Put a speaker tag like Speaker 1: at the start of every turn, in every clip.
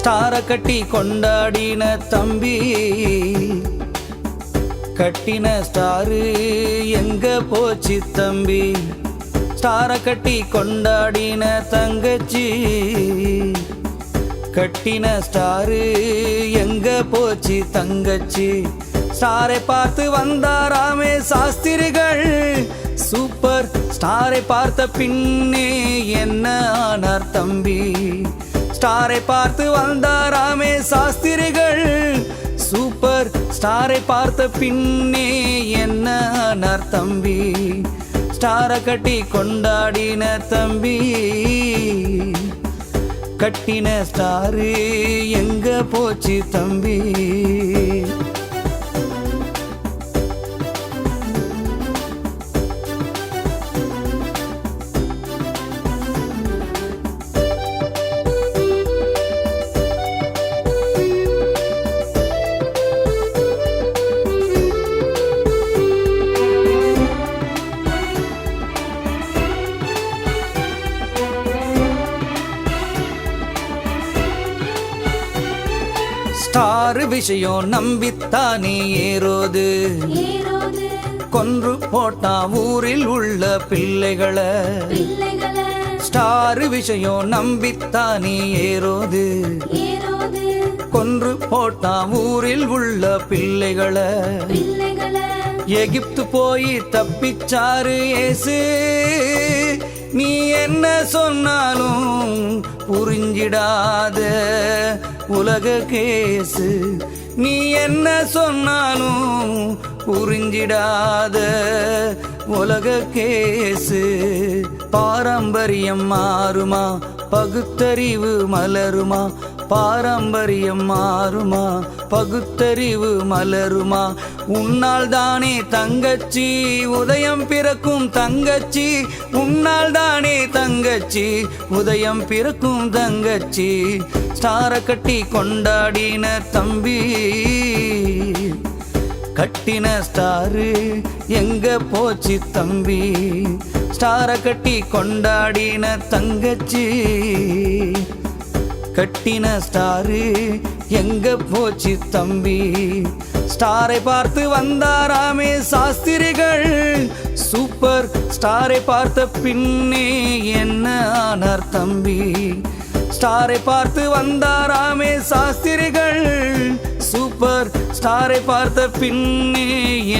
Speaker 1: ஸ்டார கட்டி கொண்டாடின தம்பி, கட்டின ஸ்டாரு எங்க போச்சு தம்பி? ஸ்டார கட்டி கொண்டாடின தங்கச்சி, கட்டின ஸ்டாரு எங்க போச்சு தங்கச்சி? ஸ்டாரை பார்த்து வந்தாராமே சாஸ்திரிகள், சூப்பர் ஸ்டாரை பார்த்த பின்னே என்ன ஆனார் தம்பி? ஸ்டாரை பார்த்து வந்தாராமே சாஸ்திரிகள், சூப்பர் ஸ்டாரை பார்த்த பின்னே என்ன ஆனார் தம்பி? ஸ்டாரை கட்டி கொண்டாடின தம்பி, கட்டின ஸ்டாரு எங்க போச்சு தம்பி? ஸ்டார் விஷயம் நம்பித்தானே ஏரோது, கொன்று போட்டா ஊரில் உள்ள பிள்ளைகளை. ஸ்டார் விஷயம் நம்பித்தானே ஏரோது, கொன்று போட்டா ஊரில் உள்ள பிள்ளைகளை. எகிப்து போய் தப்பிச்சாரு ஏசு, நீ என்ன சொன்னாலும் புரிஞ்சிடாத உலக கேசு. நீ என்ன சொன்னாலும் புரிஞ்சிடாத உலக கேசு. பாரம்பரியம் மாறுமா, பகுத்தறிவு மலருமா? பாரம்பரியம் மாறுமா, பகுத்தறிவு மலருமா? உன்னால் தானே தங்கச்சி உதயம் பிறக்கும் தங்கச்சி, உன்னால் தானே தங்கச்சி உதயம் பிறக்கும் தங்கச்சி. ஸ்டார கட்டி கொண்டாடின தம்பி, கட்டின ஸ்டாரு எங்க போச்சு தம்பி? ஸ்டார கட்டி கொண்டாடின தங்கச்சி, கட்டின ஸ்டாரு எங்க போச்சு தம்பி? ஸ்டாரை பார்த்து வந்தாராமே சாஸ்திரிகள், சூப்பர் ஸ்டாரை பார்த்த பின்னே என்ன ஆனார் தம்பி? ஸ்டாரை பார்த்து வந்தாராமே சாஸ்திரிகள், சூப்பர் ஸ்டாரை பார்த்த பின்னே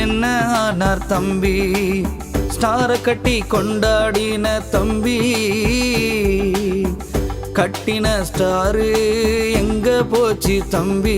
Speaker 1: என்ன ஆனார் தம்பி? ஸ்டாரை கட்டி கொண்டாடின தம்பி, கட்டின ஸ்டாரு எங்க போச்சு தம்பி?